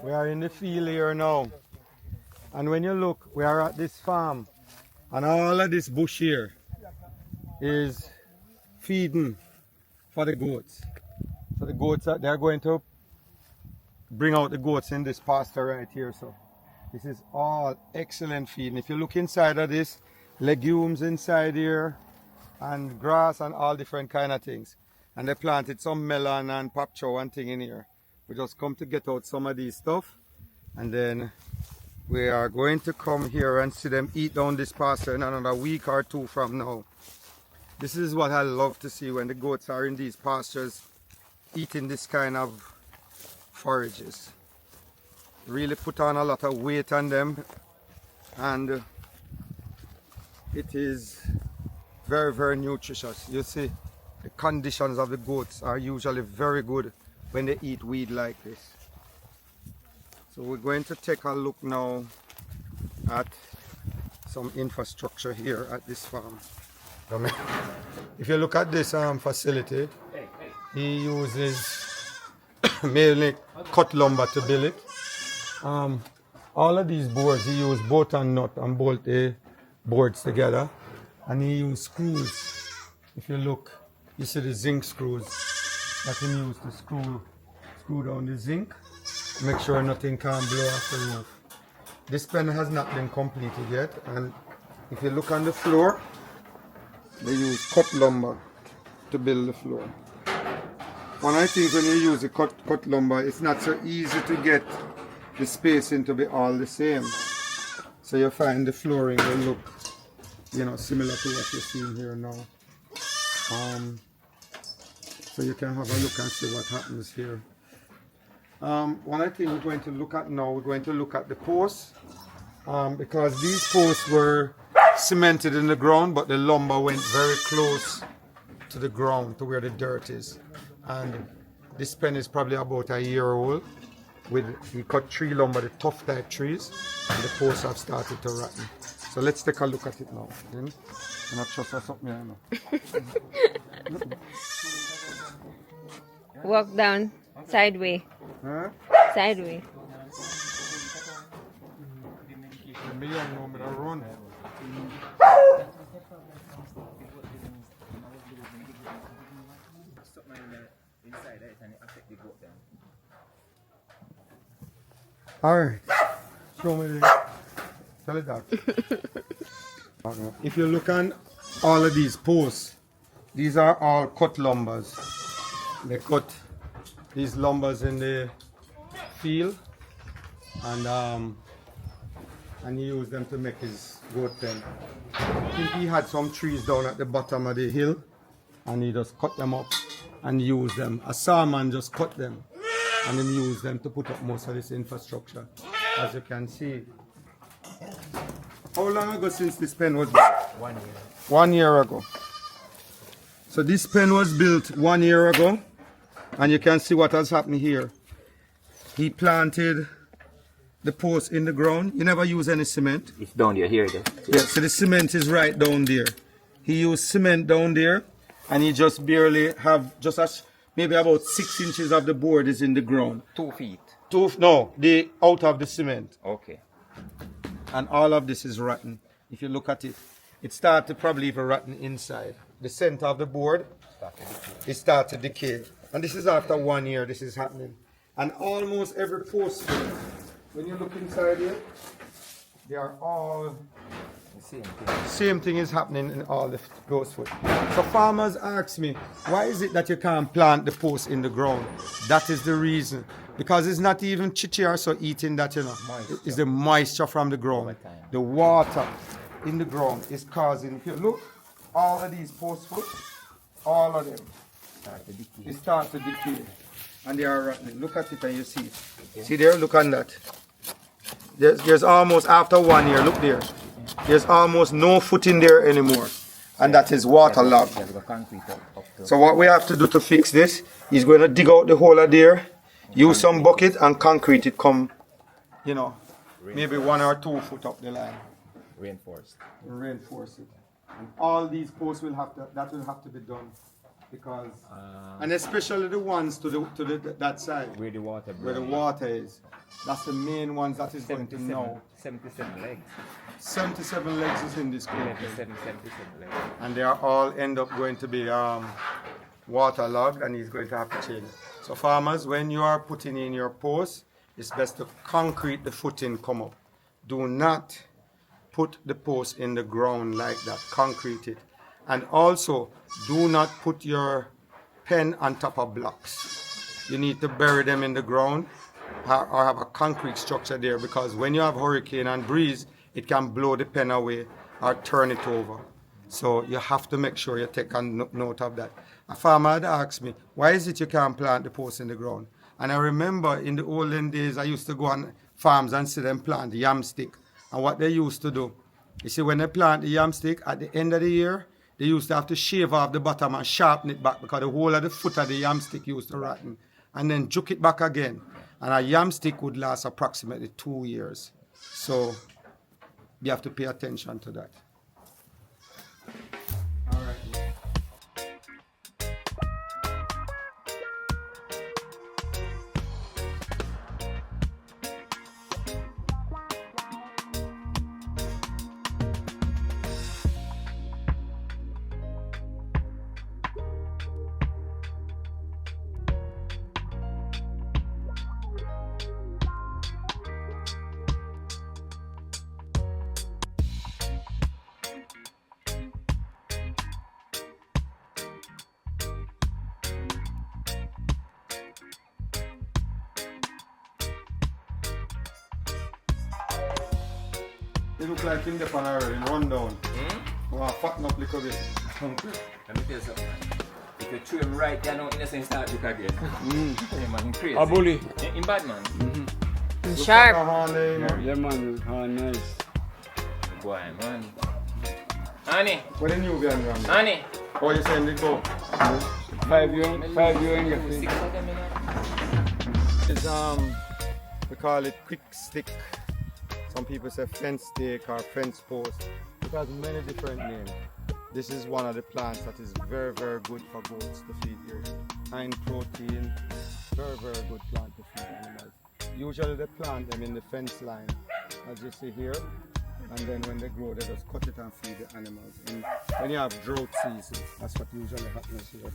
We are in the field here now. And when you look, we are at this farm. And all of this bush here is feeding for the goats. So the goats, they're going to bring out the goats in this pasture right here. So this is all excellent feeding. If you look inside of this, legumes inside here, and grass and all different kind of things. And they planted some melon and pop chow and thing in here. We just come to get out some of these stuff, and then we are going to come here and see them eat down this pasture in another week or two from now. This is what I love to see when the goats are in these pastures eating this kind of forages. Really put on a lot of weight on them, and it is very, very nutritious. You see, the conditions of the goats are usually very good when they eat weed like this. So we're going to take a look now at some infrastructure here at this farm. If you look at this facility, he uses mainly cut lumber to build it. All of these boards, he used bolt and nut and bolt the boards together, and he used screws. If you look, you see the zinc screws that he used to screw down the zinc, make sure nothing can blow off the roof. This pen has not been completed yet, and if you look on the floor, they use cut lumber to build the floor. One of the things when you use the cut lumber, it's not so easy to get the spacing to be all the same. So you find the flooring will look, similar to what you're seeing here now. So you can have a look and see what happens here. One of the things we're going to look at now, we're going to look at the posts, because these posts were cemented in the ground, but the lumber went very close to the ground, to where the dirt is. And this pen is probably about a year old. We cut tree lumber, the tough type trees, and the posts have started to rotten. So let's take a look at it now. I'm not trust something here now. Walk down, sideway. Huh? Sideway. Me young know me to run. Alright, show me the, tell it that. If you look on all of these posts, these are all cut lumbers. They cut these lumbers in the field, and he used them to make his goat pen. I think he had some trees down at the bottom of the hill, and he just cut them up and used them. A sawman just cut them and then used them to put up most of this infrastructure, as you can see. How long ago since this pen was built? 1 year. 1 year ago. So this pen was built 1 year ago, and you can see what has happened here. He planted the post in the ground. You never use any cement. It's down there, here it is. Yeah, so the cement is right down there. He used cement down there, and he just barely have maybe about 6 inches of the board is in the ground. 2 feet. The out of the cement. Okay. And all of this is rotten. If you look at it, it started probably even rotten inside. The center of the board, it started to decay. And this is after 1 year this is happening. And almost every post, when you look inside here, they are all same thing is happening in all the post foot. So farmers ask me, why is it that you can't plant the post in the ground? That is the reason. Because it's not even chichi or so eating that, It's the moisture from the ground. The water in the ground is causing, if you look, all of these post foot, all of them, they start to decay. And they are rotten. Look at it and you see. See there, look on that. There's almost, after 1 year, look there. There's almost no foot in there anymore. And that is waterlogged. So what we have to do to fix this is going to dig out the hole there, use some bucket and concrete it come, maybe 1 or 2 foot up the line. Reinforced. Reinforce it. And all these posts will have to be done because and especially the ones to that side where the water where the water is. That's the main ones that is going to know. 77 legs. 77 legs is in this group. 77 legs. And they are all end up going to be waterlogged, and he's going to have to change. So farmers, when you are putting in your post, it's best to concrete the footing come up. Do not put the post in the ground like that. Concrete it. And also, do not put your pen on top of blocks. You need to bury them in the ground or have a concrete structure there, because when you have hurricane and breeze, it can blow the pen away or turn it over. So you have to make sure you take a note of that. A farmer had asked me, why is it you can't plant the post in the ground? And I remember in the olden days, I used to go on farms and see them plant the yam stick. And what they used to do, you see, when they plant the yam stick, at the end of the year, they used to have to shave off the bottom and sharpen it back, because the whole of the foot of the yam stick used to rotten. And then juke it back again. And a yam stick would last approximately 2 years. So you have to pay attention to that. All right. It look like him there on already, run down. Wow, fatten up little bit. Let me tell you something, man. If you chew him right, you know, innocent start look again. Yeah, man, he's crazy. A bully. In bad, man. Sharp. Yeah, man. Oh, nice. Boy, man. Honey. What the new guy around? Honey. Oh, you saying they go? 5 year in your face. 6 of them, you know. It's we call it quick stick. Some people say fence stake or fence post. It has many different names. This is one of the plants that is very, very good for goats to feed you. High in protein, very, very good plant to feed animals. Usually they plant them in the fence line, as you see here. And then when they grow, they just cut it and feed the animals. And when you have drought season, that's what usually happens here.